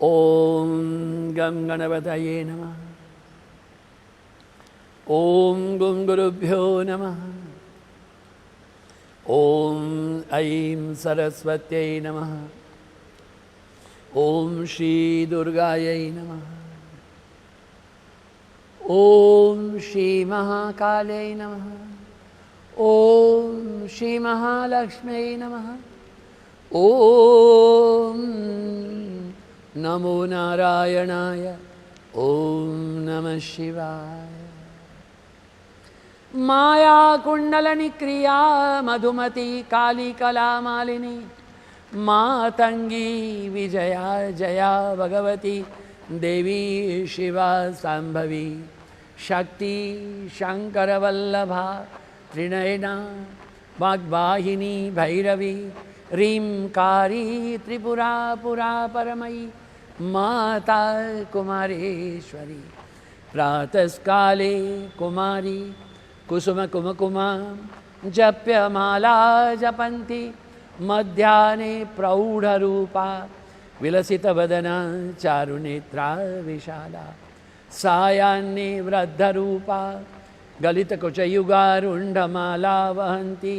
ओम गं गणपतये नमः। ओम गुं गुरुभ्यो नमः। ओम ऐं सरस्वत्यै नमः। ओम श्री दुर्गायै नमः। ओम श्री महाकालै नमः। ओम श्री महालक्ष्म्यै नमः। ओम नमो नारायणाय। ओम नमः शिवाय। माया कुंडलनिक्रिया मधुमती काली कला मालिनी मातंगी विजया जया भगवती देवी शिवा सांभवी शक्ति शंकर वल्लभा त्रिनयना वाग्वाहिनी भैरवी रींकारी त्रिपुरा पुरा परमयी माता कुमारेश्वरी प्रातस्काले कुमारी कुसुम कुमकुमा जप्यमाला जपन्ति मध्याह्ने प्रौढ़रूपा विलसितवदना चारुनेत्रा विशाला सायाह्ने वृद्धरूपा गलितकुचयुगारुण्डमाला वहन्ति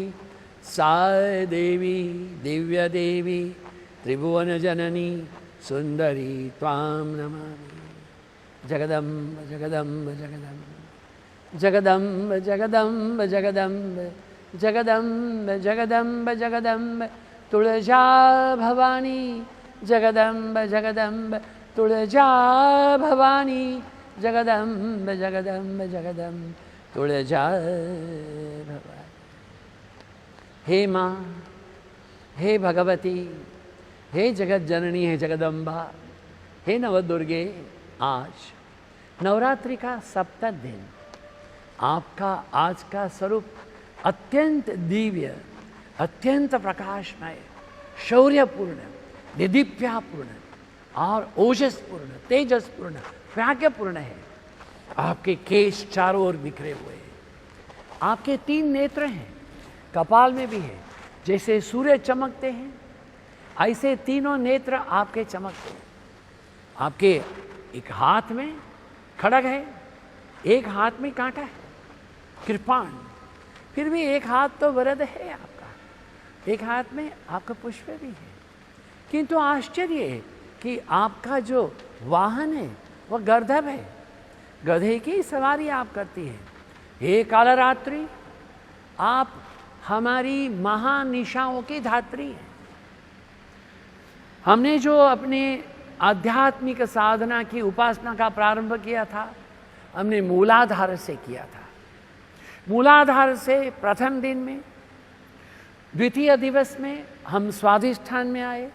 सा देवी दिव्यदेवी त्रिभुवनजननी सुन्दरी त्वां नमामि। जगदम्ब जगदम्ब जगदम्ब जगदम्ब जगदम्ब जगदम्ब जगदम्ब जगदम्ब जगदम्ब तुळजा भवानी जगदम्ब जगदम्ब तुळजा भवानी जगदम्ब जगदम्ब जगदम्ब तुळजा भवानी। हे माँ, हे भगवती, हे जगत जननी, हे जगदम्बा, हे नवदुर्गे, आज नवरात्रि का सप्तम दिन आपका आज का स्वरूप अत्यंत दिव्य, अत्यंत प्रकाशमय, शौर्यपूर्ण, दिदीप्यापूर्ण और ओजसपूर्ण, तेजसपूर्ण, प्राज्ञपूर्ण है। आपके केश चारों ओर बिखरे हुए हैं। आपके 3 नेत्र हैं, कपाल में भी है। जैसे सूर्य चमकते हैं ऐसे तीनों नेत्र आपके चमकते हैं। आपके एक हाथ में खड्ग है, एक हाथ में कांटा है, कृपाण। फिर भी एक हाथ तो वरद है आपका, एक हाथ में आपका पुष्प भी है। किंतु आश्चर्य है कि आपका जो वाहन है वह गर्दभ है, गधे की सवारी आप करती है। हे कालरात्रि, आप हमारी महानिशाओं की धात्री हैं। हमने जो अपने आध्यात्मिक साधना की उपासना का प्रारंभ किया था, हमने मूलाधार से किया था। मूलाधार से प्रथम दिन में, द्वितीय दिवस में हम स्वाधिष्ठान में आए।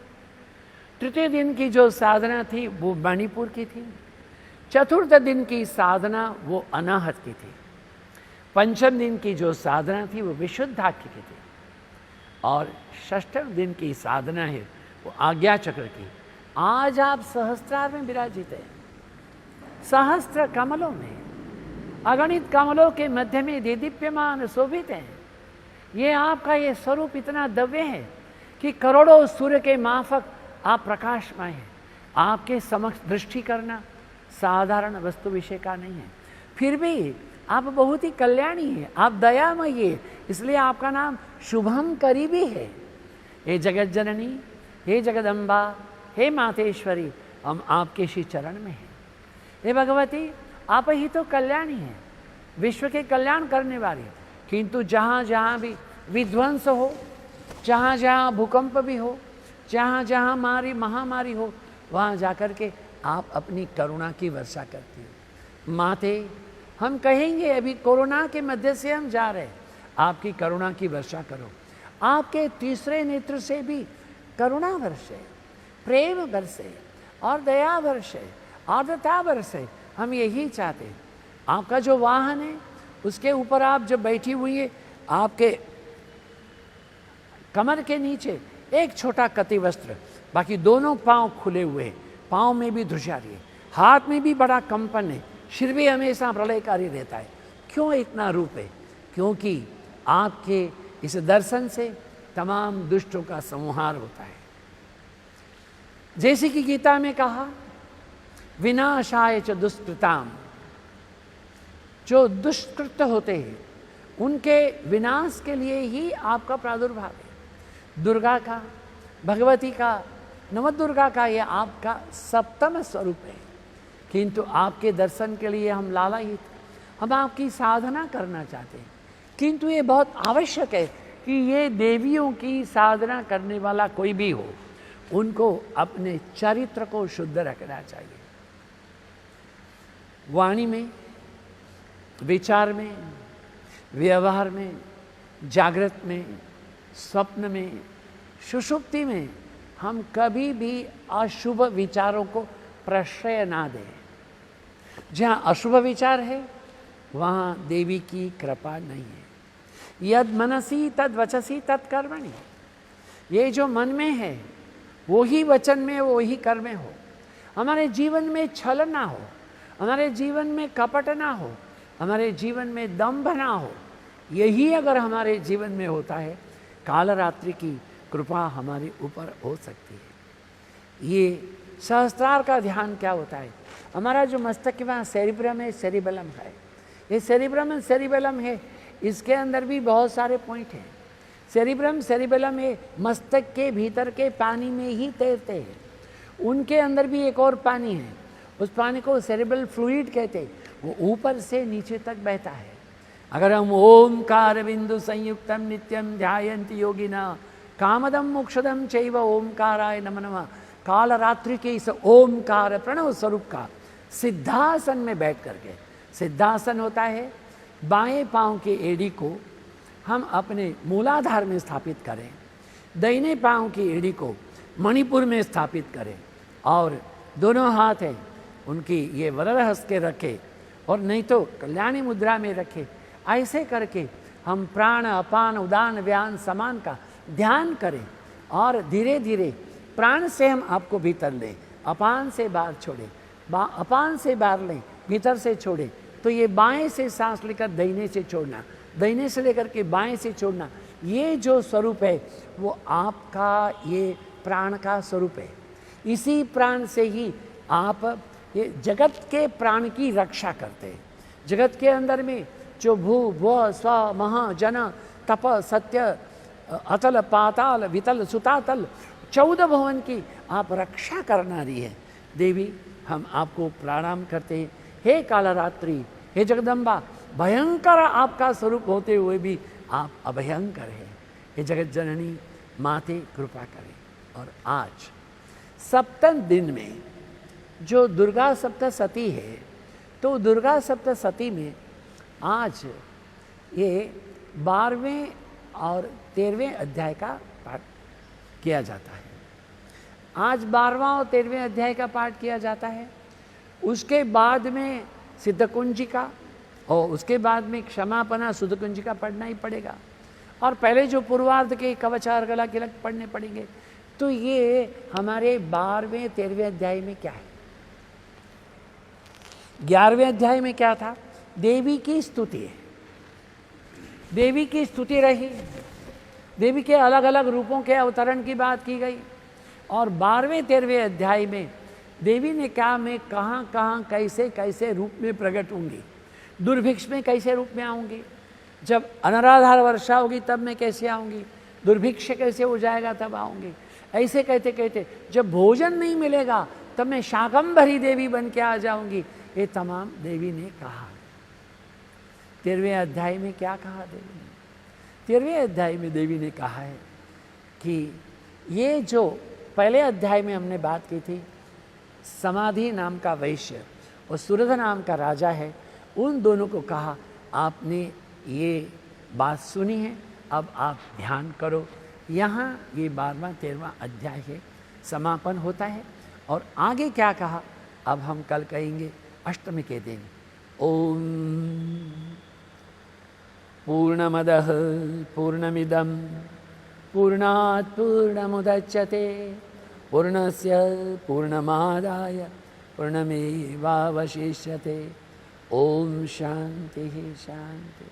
तृतीय दिन की जो साधना थी वो मणिपुर की थी। चतुर्थ दिन की साधना वो अनाहत की थी। पंचम दिन की जो साधना थी वो विशुद्धा की थी। और षष्ठम दिन की साधना है वो आज्ञा चक्र की। आज आप सहस्त्रार में विराजित हैं, सहस्त्र कमलों में, अगणित कमलों के मध्य में देदीप्यमान शोभित हैं। ये आपका ये स्वरूप इतना दिव्य है कि करोड़ों सूर्य के माफक आप प्रकाशमय हैं। आपके समक्ष दृष्टि करना साधारण वस्तु विषय का नहीं है। फिर भी आप बहुत ही कल्याणी हैं, आप दयामयी है, इसलिए आपका नाम शुभम करीबी है। हे जगत जननी, हे जगदम्बा, हे मातेश्वरी, हम आपके श्री चरण में हैं। हे भगवती, आप ही तो कल्याणी हैं, विश्व के कल्याण करने वाली। किंतु जहाँ जहाँ भी विध्वंस हो, जहाँ जहाँ भूकंप भी हो, जहाँ जहाँ महामारी हो, वहाँ जाकर के आप अपनी करुणा की वर्षा करती हैं। माते, हम कहेंगे अभी कोरोना के मध्य से हम जा रहे हैं, आपकी करुणा की वर्षा करो। आपके तीसरे नेत्र से भी करुणा वर्षे, प्रेम वर्षे और दया वर्षे, आर्द्रता वर्षे। हम यही चाहते हैं। आपका जो वाहन है उसके ऊपर आप जब बैठी हुई है, आपके कमर के नीचे एक छोटा कति वस्त्र, बाकी दोनों पांव खुले हुए हैं, पांव में भी ध्रुजारी है, हाथ में भी बड़ा कंपन है, सिर भी हमेशा प्रलयकारी रहता है। क्यों इतना रूप है? क्योंकि आपके इस दर्शन से तमाम दुष्टों का संहार होता है। जैसे कि गीता में कहा, विनाशाय च दुष्कृताम, जो दुष्कृत्य होते हैं उनके विनाश के लिए ही आपका प्रादुर्भाव है। दुर्गा का, भगवती का, नवदुर्गा का ये आपका सप्तम स्वरूप है, किंतु आपके दर्शन के लिए हम लालायित, हम आपकी साधना करना चाहते हैं। किंतु ये बहुत आवश्यक है कि ये देवियों की साधना करने वाला कोई भी हो, उनको अपने चरित्र को शुद्ध रखना चाहिए। वाणी में, विचार में, व्यवहार में, जागृत में, स्वप्न में, सुषुप्ति में हम कभी भी अशुभ विचारों को प्रश्रय ना दें। जहाँ अशुभ विचार है वहाँ देवी की कृपा नहीं है। यद मनसी तद वचसी तद कर्मणि, ये जो मन में है वो ही वचन में, वो ही कर्म में हो। हमारे जीवन में छल ना हो, हमारे जीवन में कपट ना हो, हमारे जीवन में दंभ ना हो। यही अगर हमारे जीवन में होता है, कालरात्रि की कृपा हमारे ऊपर हो सकती है। ये सहस्त्रार का ध्यान क्या होता है? हमारा जो मस्तक के वहाँ सेरिब्रम है, सेरिबेलम है, ये सेरिब्रम एंड सेरिबेलम है, इसके अंदर भी बहुत सारे पॉइंट हैं। सेरिब्रम सेरिबेलम ये मस्तक के भीतर के पानी में ही तैरते हैं, उनके अंदर भी एक और पानी है, उस पानी को सेरिब्रल फ्लूइड कहते हैं, वो ऊपर से नीचे तक बहता है। अगर हम ओमकार बिंदु संयुक्तम नित्यम ध्यायन्ति योगिना कामदम मोक्षदम चैव ओमकाराय नमः नमः, काल रात्रि के इस ओमकार प्रणव स्वरूप का सिद्धासन में बैठ करके, सिद्धासन होता है बाएं पांव के एड़ी को हम अपने मूलाधार में स्थापित करें, दाहिने पांव की एड़ी को मणिपुर में स्थापित करें, और दोनों हाथ हैं उनकी ये वरदहस्त के रखे, और नहीं तो कल्याणी मुद्रा में रखे। ऐसे करके हम प्राण अपान उदान व्यान समान का ध्यान करें, और धीरे धीरे प्राण से हम आपको भीतर लें, अपान से बाहर छोड़ें, अपान से बाहर लें, भीतर से छोड़ें। तो ये बाएं से सांस लेकर दाहिने से छोड़ना, दाहिने से लेकर के बाएं से छोड़ना, ये जो स्वरूप है वो आपका ये प्राण का स्वरूप है। इसी प्राण से ही आप ये जगत के प्राण की रक्षा करते हैं। जगत के अंदर में जो भू भुव स्व मह जन तप सत्य अतल पाताल वितल सुतातल 14 भवन की आप रक्षा करना रही है देवी। हम आपको प्रणाम करते हैं। हे कालरात्रि, हे जगदम्बा, भयंकर आपका स्वरूप होते हुए भी आप अभयंकर हैं। हे जगत जननी माते कृपा करें। और आज सप्तम दिन में जो दुर्गा सप्तशती है, तो दुर्गा सप्तशती में आज ये 12वें और 13वें अध्याय का पाठ किया जाता है। आज 12वां और 13वें अध्याय का पाठ किया जाता है। उसके बाद में सिद्धकुंजिका और उसके बाद में क्षमापना सुद्धकुंजिका पढ़ना ही पड़ेगा, और पहले जो पूर्वार्ध के कवचार गला तिलक पढ़ने पड़ेंगे। तो ये हमारे 12वें 13वें अध्याय में क्या है? 11वें अध्याय में क्या था? देवी की स्तुति है। देवी की स्तुति रही, देवी के अलग अलग रूपों के अवतरण की बात की गई। और 12वें 13वें अध्याय में देवी ने कहा मैं कहाँ कहाँ कैसे कैसे रूप में प्रकट होंगी, दुर्भिक्ष में कैसे रूप में आऊँगी, जब अनराधार वर्षा होगी तब मैं कैसे आऊँगी, दुर्भिक्ष कैसे हो जाएगा तब आऊँगी। ऐसे कहते कहते जब भोजन नहीं मिलेगा तब मैं शाकंभरी देवी बन के आ जाऊँगी। ये तमाम देवी ने कहा। 13वें अध्याय में क्या कहा देवी ने? 13वें अध्याय में देवी ने कहा है कि ये जो पहले अध्याय में हमने बात की थी, समाधि नाम का वैश्य और सुरध नाम का राजा है, उन दोनों को कहा आपने ये बात सुनी है, अब आप ध्यान करो। यहाँ ये 12वां 13वां अध्याय है, समापन होता है। और आगे क्या कहा अब हम कल कहेंगे, अष्टमी के दिन। ओम पूर्णमदः पूर्णमिदं पूर्णात् पूर्णमुदच्यते पूर्णस्य पूर्णमादाय पूर्णमेवावशिष्यते। ओम शांति शांति।